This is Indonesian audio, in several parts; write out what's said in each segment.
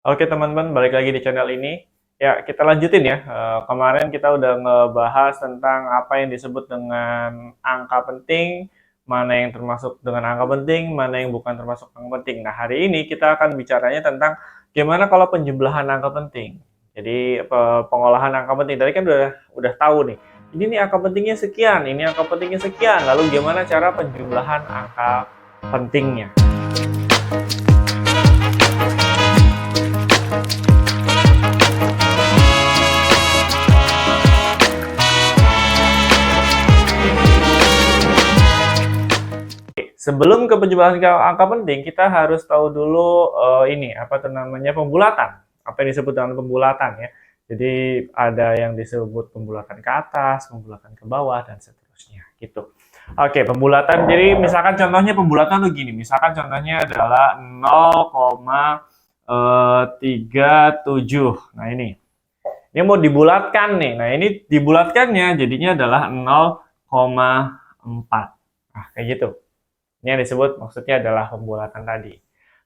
Oke teman-teman, balik lagi di channel ini. Ya, kita lanjutin ya. Kemarin kita udah ngebahas tentang apa yang disebut dengan angka penting, mana yang termasuk dengan angka penting, mana yang bukan termasuk angka penting. Nah, hari ini kita akan bicaranya tentang gimana kalau penjumlahan angka penting. Jadi, pengolahan angka penting. Tadi kan udah tahu nih. Ini nih angka pentingnya sekian, ini angka pentingnya sekian. Lalu gimana cara penjumlahan angka pentingnya? Sebelum ke penjumlahan angka penting, kita harus tahu dulu ini apa tuh namanya pembulatan. Apa yang disebut dengan pembulatan ya. Jadi ada yang disebut pembulatan ke atas, pembulatan ke bawah dan seterusnya gitu. Oke, pembulatan. Jadi misalkan contohnya pembulatan tuh gini. Misalkan contohnya adalah 0,37. Nah, ini. Ini mau dibulatkan nih. Nah, ini dibulatkannya jadinya adalah 0,4. Nah, kayak gitu. Ini yang disebut maksudnya adalah pembulatan tadi.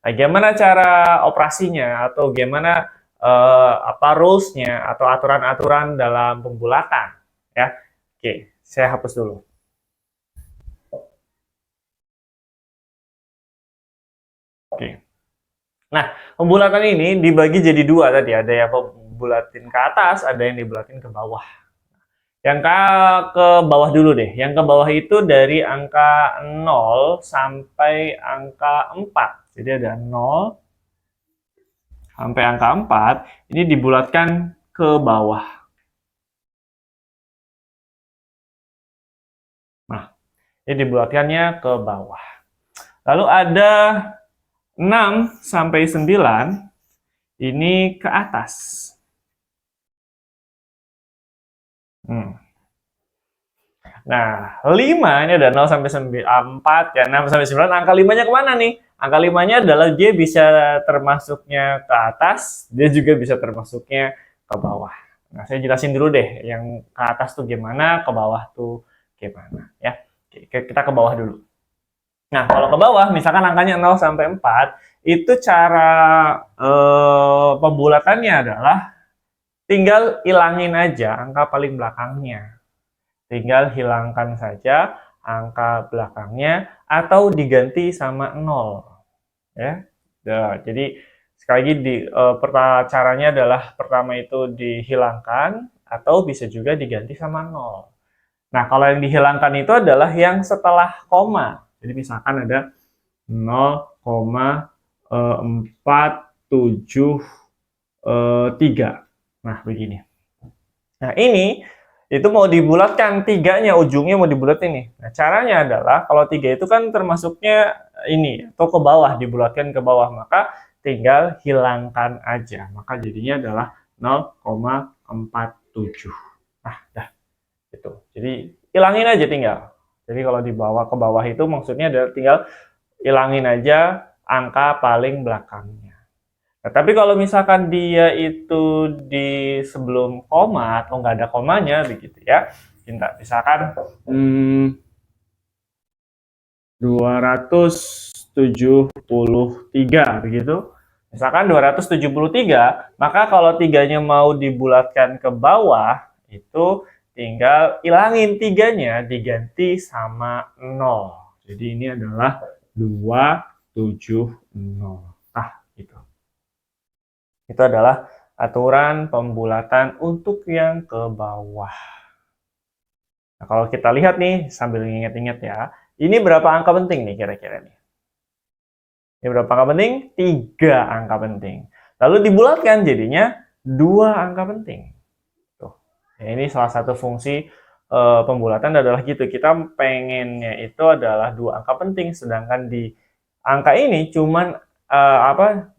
Nah, gimana cara operasinya atau gimana apa rules-nya atau aturan-aturan dalam pembulatan ya. Oke, saya hapus dulu. Oke. Nah, pembulatan ini dibagi jadi dua tadi, ada yang pembulatin ke atas, ada yang dibulatin ke bawah. Yang ke bawah dulu deh. Yang ke bawah itu dari angka 0 sampai angka 4. Jadi ada 0 sampai angka 4, ini dibulatkan ke bawah. Nah, ini dibulatkannya ke bawah. Lalu ada 6 sampai 9, ini ke atas. Nah, 5 ini ada 0 sampai 4, ya 6 sampai 9, angka 5-nya kemana nih? Angka 5-nya adalah dia bisa termasuknya ke atas, dia juga bisa termasuknya ke bawah. Nah, saya jelasin dulu deh, yang ke atas tuh gimana, ke bawah tuh gimana ya. Kita ke bawah dulu. Nah, kalau ke bawah, misalkan angkanya 0 sampai 4, itu cara pembulatannya adalah tinggal ilangin aja angka paling belakangnya. Tinggal hilangkan saja angka belakangnya atau diganti sama 0. Ya. Jadi sekali lagi caranya adalah pertama itu dihilangkan atau bisa juga diganti sama 0. Nah, kalau yang dihilangkan itu adalah yang setelah koma. Jadi misalkan ada 0,473. Nah, begini. Nah, ini itu mau dibulatkan tiganya, ujungnya mau dibulat ini. Nah, caranya adalah kalau tiga itu kan termasuknya ini atau ke bawah, dibulatkan ke bawah, maka tinggal hilangkan aja. Maka jadinya adalah 0,47. Nah, dah itu. Jadi hilangin aja tinggal. Jadi kalau dibawa ke bawah itu maksudnya adalah tinggal hilangin aja angka paling belakangnya. Nah, tapi kalau misalkan dia itu di sebelum koma atau nggak ada komanya begitu ya, kita misalkan 273 begitu. Misalkan 273, maka kalau tiganya mau dibulatkan ke bawah, itu tinggal ilangin tiganya, diganti sama 0. Jadi ini adalah 270. Nah, gitu. Itu adalah aturan pembulatan untuk yang ke bawah. Nah, kalau kita lihat nih, sambil ingat-ingat ya, ini berapa angka penting nih kira-kira nih? Ini berapa angka penting? 3 angka penting. Lalu dibulatkan jadinya 2 angka penting. Tuh. Ya, ini salah satu fungsi pembulatan adalah gitu. Kita pengennya itu adalah 2 angka penting, sedangkan di angka ini cuman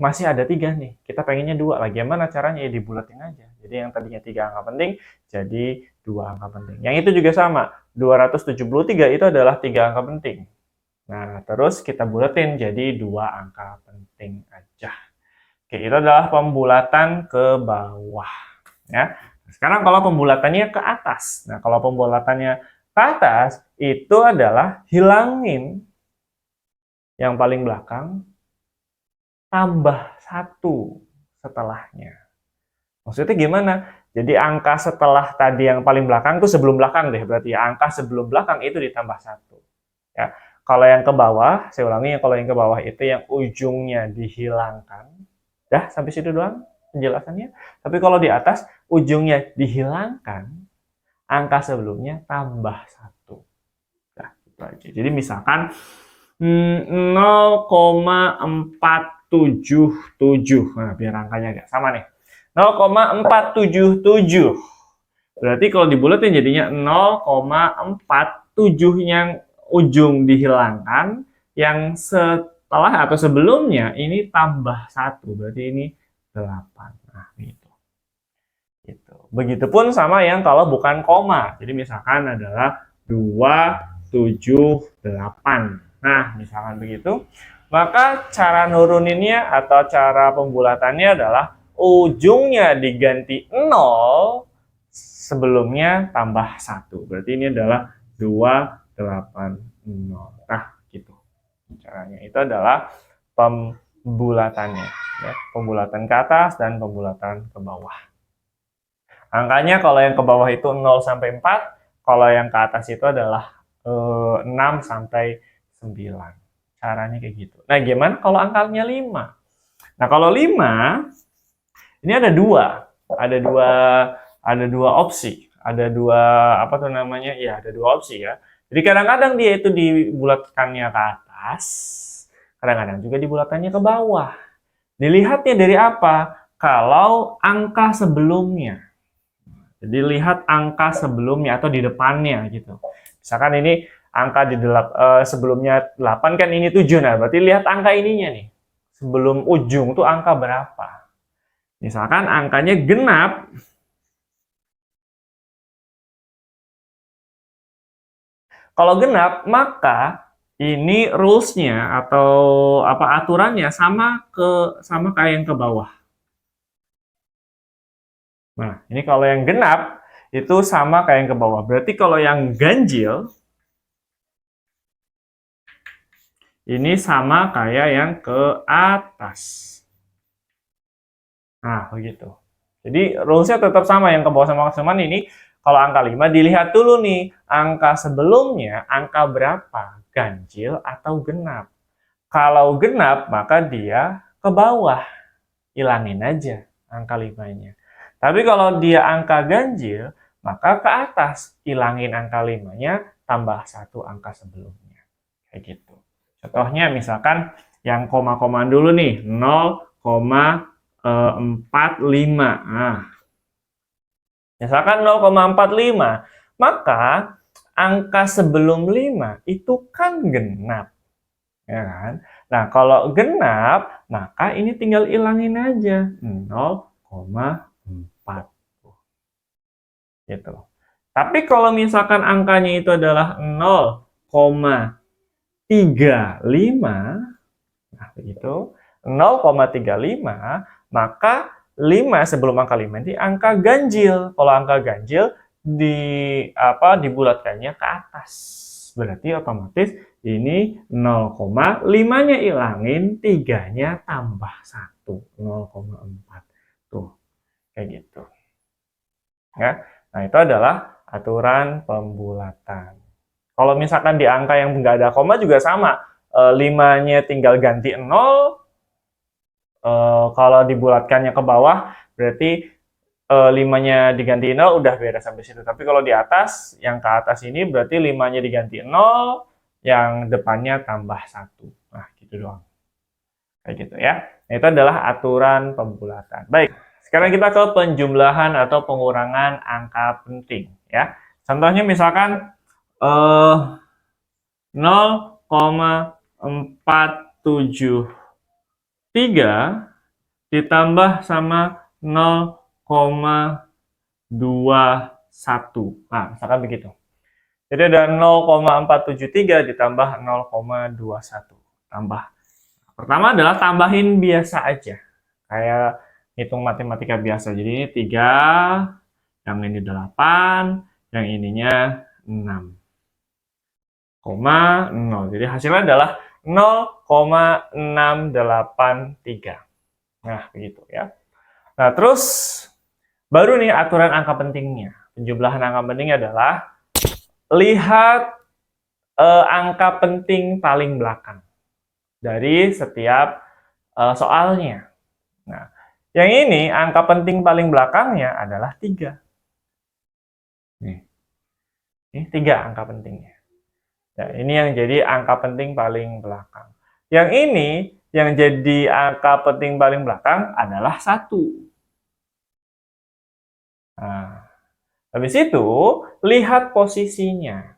masih ada 3 nih. Kita pengennya 2. Bagaimana caranya? Ya dibulatin aja. Jadi yang tadinya 3 angka penting jadi 2 angka penting. Yang itu juga sama. 273 itu adalah 3 angka penting. Nah, terus kita bulatin jadi 2 angka penting aja. Oke, itu adalah pembulatan ke bawah. Ya. Sekarang kalau pembulatannya ke atas. Nah, kalau pembulatannya ke atas, itu adalah hilangin yang paling belakang, tambah 1. setelahnya. Maksudnya gimana? Jadi angka setelah tadi yang paling belakang itu sebelum belakang deh, berarti ya angka sebelum belakang itu ditambah 1. Ya. Kalau yang ke bawah, saya ulangi ya, kalau yang ke bawah itu yang ujungnya dihilangkan. Dah, sampai situ doang penjelasannya. Tapi kalau di atas ujungnya dihilangkan, angka sebelumnya tambah 1. Nah, itu aja. Jadi misalkan 0,477. Nah, biar angkanya agak sama nih. 0,477. Berarti kalau dibulatin jadinya 0,47 yang ujung dihilangkan, yang setelah atau sebelumnya ini tambah 1. Berarti ini 8. Nah, gitu. Gitu. Begitupun sama yang kalau bukan koma. Jadi misalkan adalah 278. Nah, misalkan begitu, maka cara nuruninnya atau cara pembulatannya adalah ujungnya diganti 0, sebelumnya tambah 1. Berarti ini adalah 280. Nah, gitu. Caranya itu adalah pembulatannya. Ya, pembulatan ke atas dan pembulatan ke bawah. Angkanya kalau yang ke bawah itu 0 sampai 4, kalau yang ke atas itu adalah 6 sampai 9. Caranya kayak gitu. Nah, gimana kalau angkanya 5? Nah, kalau 5, ini ada dua opsi. Ada dua, apa tuh namanya? Ya, ada dua opsi ya. Jadi kadang-kadang dia itu dibulatkannya ke atas, kadang-kadang juga dibulatkannya ke bawah. Dilihatnya dari apa? Kalau angka sebelumnya. Jadi lihat angka sebelumnya atau di depannya gitu. Misalkan ini angka di sebelumnya 8 kan ini 7. Nah, berarti lihat angka ininya nih. Sebelum ujung tuh angka berapa? Misalkan angkanya genap. Kalau genap, maka ini rules-nya atau apa aturannya sama kayak yang ke bawah. Nah, ini kalau yang genap itu sama kayak yang ke bawah. Berarti kalau yang ganjil ini sama kayak yang ke atas. Nah, begitu. Jadi rules-nya tetap sama yang ke bawah sama ke ini. Kalau angka 5 dilihat dulu nih, angka sebelumnya angka berapa? Ganjil atau genap? Kalau genap maka dia ke bawah. Hilangin aja angka 5-nya. Tapi kalau dia angka ganjil, maka ke atas. Hilangin angka 5-nya, tambah 1 angka sebelumnya. Kayak gitu. Contohnya misalkan yang koma-koma dulu nih, 0,45. Nah, misalkan 0,45, maka angka sebelum 5 itu kan genap. Ya kan? Nah, kalau genap, maka ini tinggal hilangin aja 0,4. Gitu. Tapi kalau misalkan angkanya itu adalah 0,35, nah begitu, 0,35, maka 5 sebelum angka 5 ini angka ganjil. Kalau angka ganjil dibulatkannya ke atas. Berarti otomatis ini 0,5-nya hilangin, 3-nya tambah 1, 0,4. Tuh, kayak gitu. Ya. Nah, itu adalah aturan pembulatan. Kalau misalkan di angka yang nggak ada koma juga sama. 5-nya tinggal ganti 0. Kalau dibulatkannya ke bawah, berarti 5-nya diganti 0 udah beres sampai situ. Tapi kalau di atas, yang ke atas ini berarti 5-nya diganti 0, yang depannya tambah 1. Nah, gitu doang. Kayak gitu ya. Nah, itu adalah aturan pembulatan. Baik, sekarang kita ke penjumlahan atau pengurangan angka penting ya. Contohnya misalkan 0,473 ditambah sama 0,21. Nah, misalkan begitu. Jadi ada 0,473 ditambah 0,21. Tambah. Pertama adalah tambahin biasa aja. Kayak hitung matematika biasa. Jadi ini 3, yang ini 8, yang ininya 6. 0. Jadi hasilnya adalah 0,683. Nah, begitu ya. Nah, terus baru nih aturan angka pentingnya. Penjumlahan angka pentingnya adalah lihat angka penting paling belakang dari setiap soalnya. Nah, yang ini angka penting paling belakangnya adalah 3. Nih, ini 3 angka pentingnya. Nah, ini yang jadi angka penting paling belakang. Yang ini yang jadi angka penting paling belakang adalah 1. Nah, habis itu lihat posisinya.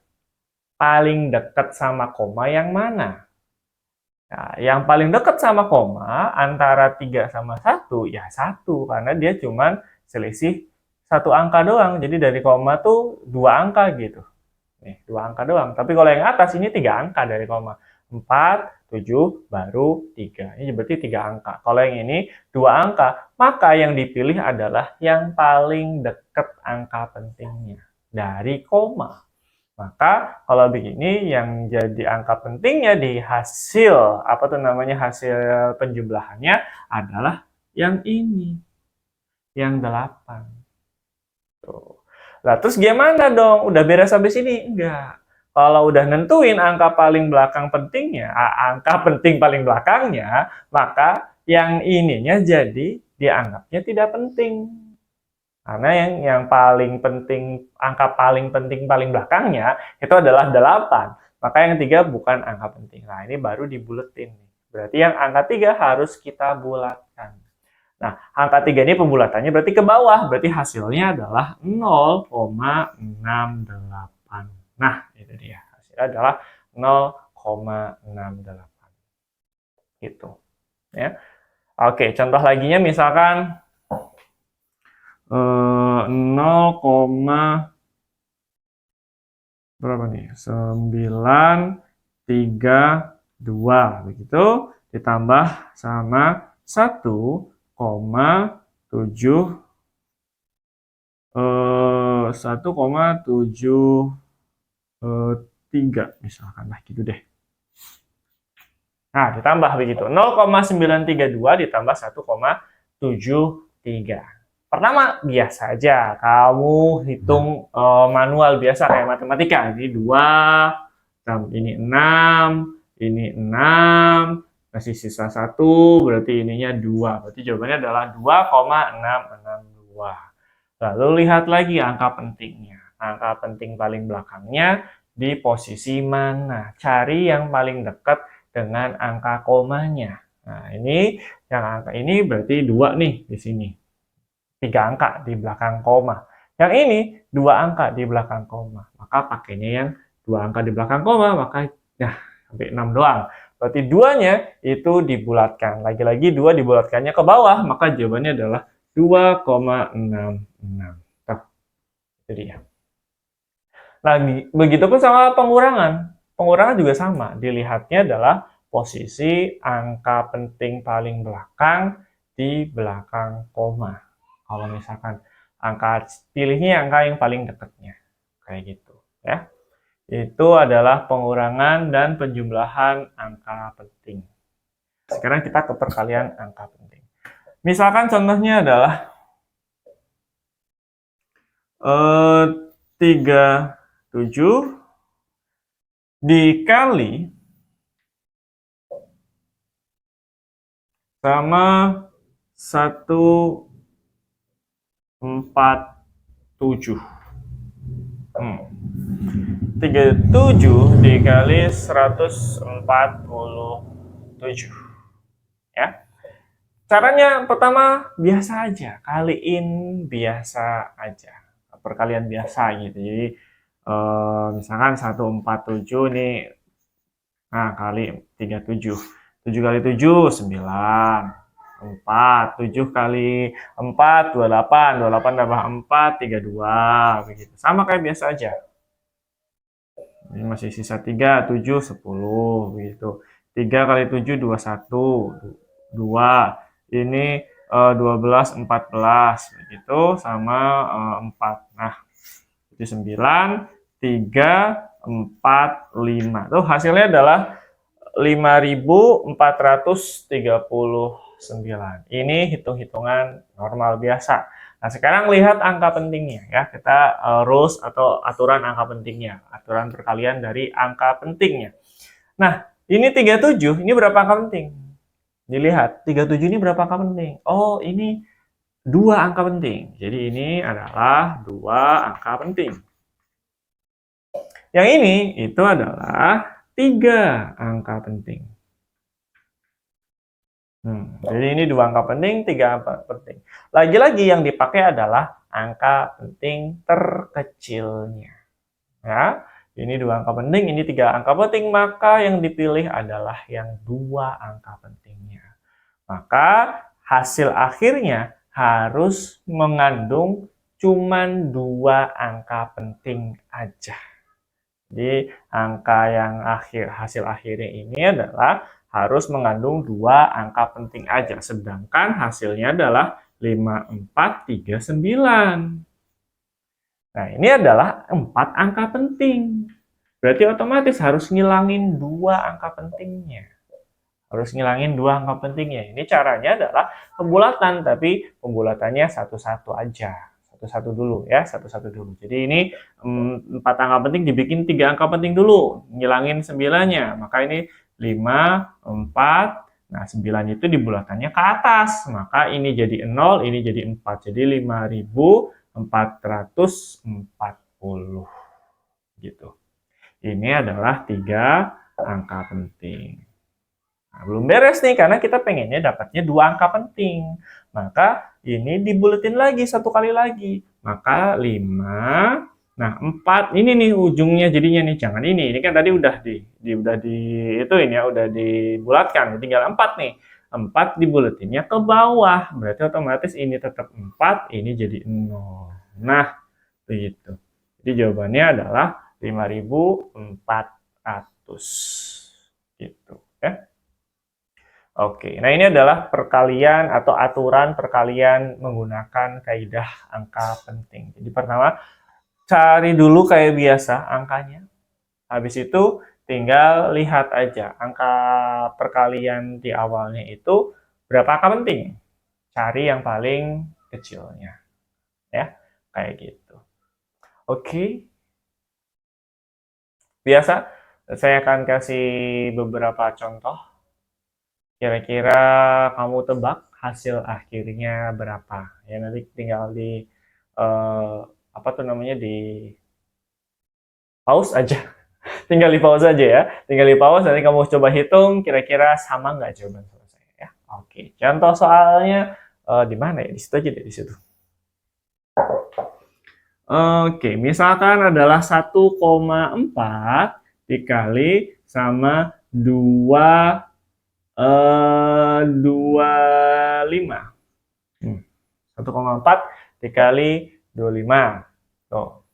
Paling dekat sama koma yang mana? Nah, yang paling dekat sama koma antara 3 sama 1 ya 1 karena dia cuma selisih 1 angka doang. Jadi dari koma tuh 2 angka gitu. Nih, 2 angka doang. Tapi kalau yang atas ini 3 angka dari koma. 4, 7, baru 3. Ini berarti 3 angka. Kalau yang ini 2 angka, maka yang dipilih adalah yang paling dekat angka pentingnya dari koma. Maka kalau begini yang jadi angka pentingnya di hasil apa tuh namanya hasil penjumlahannya adalah yang ini, yang 8. Tuh. Lah terus gimana dong? Udah beres sampai sini? Enggak. Kalau udah nentuin angka paling belakang pentingnya, angka penting paling belakangnya, maka yang ininya jadi dianggapnya tidak penting. Karena yang paling penting, angka paling penting paling belakangnya itu adalah 8. Maka yang 3 bukan angka penting. Nah, ini baru dibuletin. Berarti yang angka 3 harus kita bulatkan. Nah, angka 3 ini pembulatannya berarti ke bawah. Berarti hasilnya adalah 0,68. Nah, itu dia. Hasilnya adalah 0,68. Gitu. Ya. Oke, contoh laginya misalkan 0, berapa nih? 932 begitu ditambah sama 1,73 misalkan lah gitu deh. Nah, ditambah begitu. 0,932 ditambah 1,73. Pertama, biasa aja. Kamu hitung manual biasa kayak matematika. Ini 2, ini 6, ini 6, masih sisa 1, berarti ininya 2. Berarti jawabannya adalah 2,662. Lalu lihat lagi angka pentingnya. Angka penting paling belakangnya di posisi mana? Cari yang paling dekat dengan angka komanya. Nah, ini yang angka ini berarti 2 nih di sini. 3 angka di belakang koma. Yang ini 2 angka di belakang koma. Maka pakainya yang 2 angka di belakang koma, maka ya sampai 6 doang. Berarti 2-nya itu dibulatkan. Lagi-lagi 2 dibulatkannya ke bawah, maka jawabannya adalah 2,66. Tuh, itu dia. Nah, begitupun sama pengurangan. Pengurangan juga sama. Dilihatnya adalah posisi angka penting paling belakang di belakang koma. Kalau misalkan angka pilihnya angka yang paling dekatnya. Kayak gitu, ya. Itu adalah pengurangan dan penjumlahan angka penting. Sekarang kita ke perkalian angka penting. Misalkan contohnya adalah 37 dikali sama 147. 37 dikali 147. Ya. Caranya pertama biasa aja, kaliin biasa aja. Perkalian biasa gitu. Jadi misalkan 147 nih, nah kali 37. 7 kali 7, 9. 4, 7 kali 4, 28. 28 tambah 4, 32. Begitu. Sama kayak biasa aja. Ini masih sisa 3, 7, 10. Begitu. 3 kali 7, 21. 2. Ini 12, 14. Begitu. Sama 4. Nah, itu 9, 3, 4, 5. Tuh hasilnya adalah 5.435. 9. Ini hitung-hitungan normal biasa. Nah, sekarang lihat angka pentingnya ya. Kita rules atau aturan angka pentingnya, aturan perkalian dari angka pentingnya. Nah, ini 37, ini berapa angka penting? Dilihat, 37 ini berapa angka penting? Oh, ini 2 angka penting. Jadi ini adalah 2 angka penting. Yang ini itu adalah 3 angka penting. Jadi ini 2 angka penting, 3 angka penting. Lagi-lagi yang dipakai adalah angka penting terkecilnya. Ya, ini 2 angka penting, ini 3 angka penting, maka yang dipilih adalah yang 2 angka pentingnya. Maka hasil akhirnya harus mengandung cuman 2 angka penting aja. Jadi angka yang hasil akhirnya ini adalah harus mengandung 2 angka penting aja. Sedangkan hasilnya adalah 5, 4, 3, 9. Nah, ini adalah 4 angka penting. Berarti otomatis harus ngilangin 2 angka pentingnya. Harus ngilangin 2 angka pentingnya. Ini caranya adalah pembulatan, tapi pembulatannya satu-satu aja. Satu-satu dulu ya, satu-satu dulu. Jadi ini 4 angka penting dibikin 3 angka penting dulu. Ngilangin 9-nya. Maka ini 5, 4, nah 9 itu dibulatannya ke atas. Maka ini jadi 0, ini jadi 4. Jadi 5.440 gitu. Ini adalah 3 angka penting. Nah, belum beres nih, karena kita pengennya dapatnya 2 angka penting. Maka ini dibuletin lagi, 1 kali lagi. Maka 5, nah 4, ini nih ujungnya jadinya nih, jangan ini kan tadi udah udah dibulatkan, tinggal 4 nih. 4 dibuletinnya ke bawah, berarti otomatis ini tetap 4, ini jadi 0. Nah, begitu. Jadi jawabannya adalah 5.400. Gitu ya. Oke, nah ini adalah perkalian atau aturan perkalian menggunakan kaidah angka penting. Jadi pertama, cari dulu kayak biasa angkanya. Habis itu tinggal lihat aja angka perkalian di awalnya itu berapa angka penting. Cari yang paling kecilnya. Ya, kayak gitu. Oke. Biasa, saya akan kasih beberapa contoh. Kira-kira kamu tebak hasil akhirnya berapa? Ya nanti tinggal di di pause aja. Tinggal di pause aja ya. Tinggal di pause, nanti kamu coba hitung kira-kira sama nggak jawaban selesai ya. Oke, contoh soalnya di mana ya? Di situ aja deh, di situ. Oke, misalkan adalah 1,4 dikali sama 25. 1,4 dikali 25. Tuh.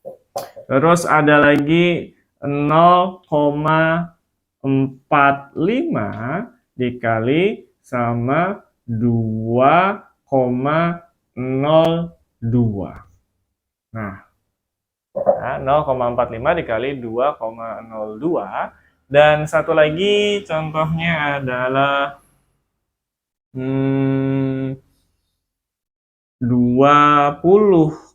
Terus ada lagi 0,45 dikali sama 2,02. Nah, 0,45 dikali 2,02. Dan satu lagi contohnya adalah 20,9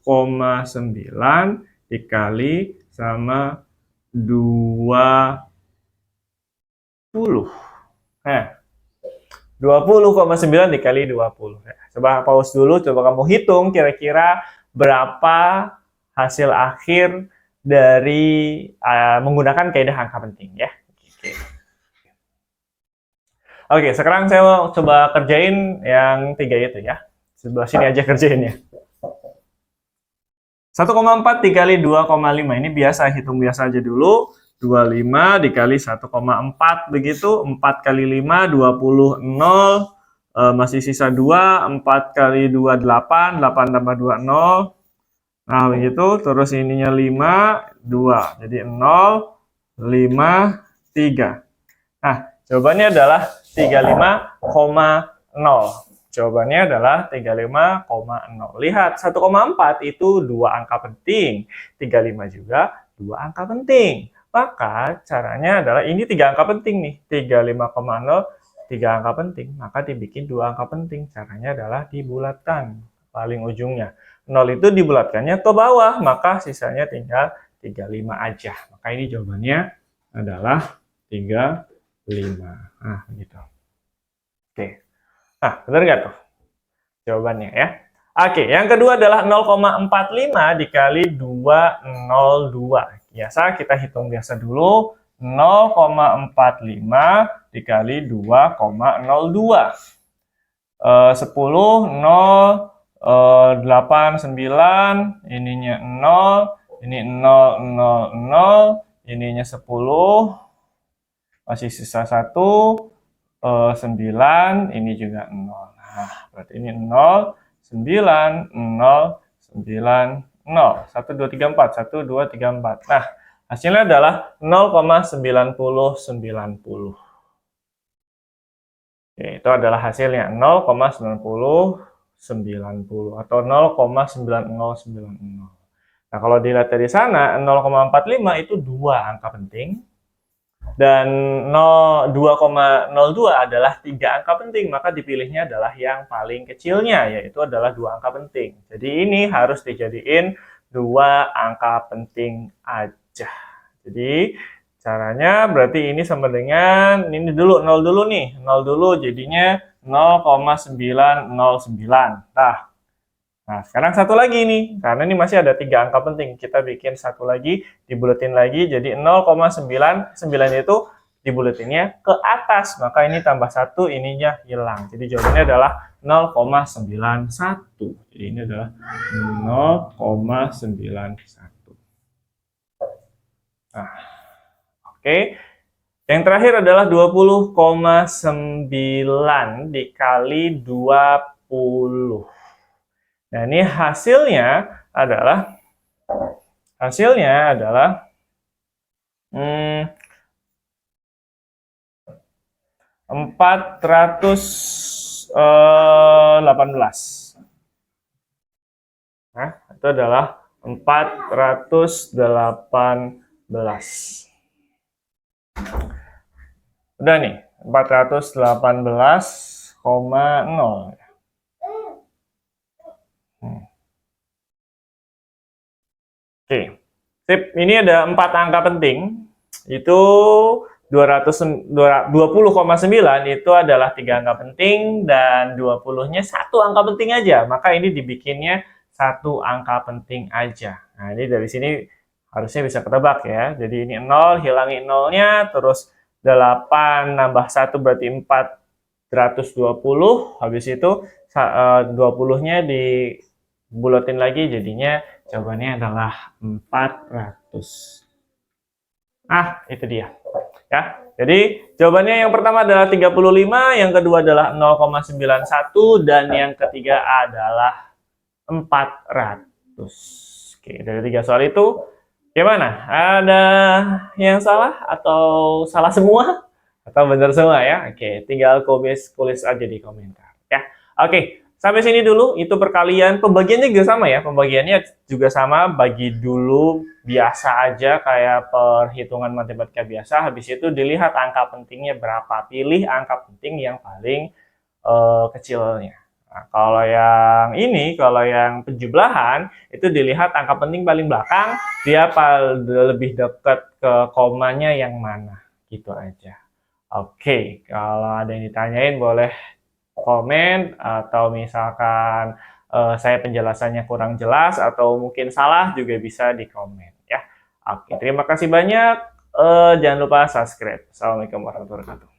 dikali sama 20. Nah, 20,9 dikali 20. Coba pause dulu, coba kamu hitung kira-kira berapa hasil akhir dari menggunakan kaidah angka penting ya. Oke, sekarang saya mau coba kerjain yang 3 itu ya. Sebelah sini aja kerjainnya. 1,4 dikali 2,5. Ini biasa, hitung biasa aja dulu. 25 dikali 1,4 begitu. 4 kali 5, 20, 0. Masih sisa 2. 4 kali 2, 8. 8 tambah 2, 0. Nah, begitu. Terus ininya 5, 2. Jadi 0, 5, 3. Nah, jawabannya adalah 35,0. Jawabannya adalah 35,0. Lihat, 1,4 itu 2 angka penting. 35 juga 2 angka penting. Maka caranya adalah ini 3 angka penting nih. 35,0 3 angka penting, maka dibikin 2 angka penting. Caranya adalah dibulatkan paling ujungnya. 0 itu dibulatkannya ke bawah, maka sisanya tinggal 35 aja. Maka ini jawabannya adalah 35. Nah, gitu. Oke. Nah, benar nggak tuh jawabannya ya? Oke, yang kedua adalah 0,45 dikali 202. Biasa kita hitung biasa dulu. 0,45 dikali 2,02. 10, 0, 8, 9, ininya 0, ini 0, 0, 0, ininya 10, masih sisa 1, 9, ini juga 0. Nah, berarti ini 0, 9, 0, 9, 0. 1, 2, 3, 4. 1, 2, 3, 4. Nah, hasilnya adalah 0,9090. Oke, itu adalah hasilnya 0,9090 atau 0,9090. Nah, kalau dilihat dari sana 0,45 itu 2 angka penting. Dan 2,02 adalah 3 angka penting, maka dipilihnya adalah yang paling kecilnya, yaitu adalah 2 angka penting. Jadi ini harus dijadiin 2 angka penting aja. Jadi caranya berarti ini sama dengan, ini dulu, 0 dulu nih, 0 dulu jadinya 0,909. Nah, sekarang satu lagi nih, karena ini masih ada 3 angka penting. Kita bikin satu lagi, dibuletin lagi, jadi 0,99 itu dibuletinnya ke atas. Maka ini tambah 1, ininya hilang. Jadi jawabannya adalah 0,91. Jadi ini adalah 0,91. Nah, oke. Yang terakhir adalah 20,9 dikali 20. Nah, ini hasilnya adalah 418. Nah, itu adalah 418. Udah nih, 418,0. Oke, sip. Ini ada 4 angka penting. Itu 20,9 itu adalah 3 angka penting dan 20-nya 1 angka penting aja. Maka ini dibikinnya 1 angka penting aja. Nah, ini dari sini harusnya bisa ketebak ya. Jadi ini 0, hilangi 0-nya, terus 8 nambah 1 berarti 420. Habis itu 20-nya dibulatin lagi, jadinya jawabannya adalah 400. Ah, itu dia. Ya. Jadi jawabannya yang pertama adalah 35, yang kedua adalah 0,91 dan yang ketiga adalah 400. Oke, dari 3 soal itu gimana? Ada yang salah atau salah semua atau benar semua ya? Oke, tinggal tulis aja di komentar ya. Oke. Sampai sini dulu, itu perkalian. Pembagiannya juga sama ya, pembagiannya juga sama, bagi dulu biasa aja kayak perhitungan matematika biasa, habis itu dilihat angka pentingnya berapa, pilih angka penting yang paling kecilnya. Nah, kalau yang penjumlahan, itu dilihat angka penting paling belakang, dia lebih dekat ke komanya yang mana, gitu aja. Oke, kalau ada yang ditanyain boleh komen, atau misalkan saya penjelasannya kurang jelas atau mungkin salah juga bisa di komen ya. Oke, terima kasih banyak. Jangan lupa subscribe. Assalamualaikum warahmatullahi wabarakatuh.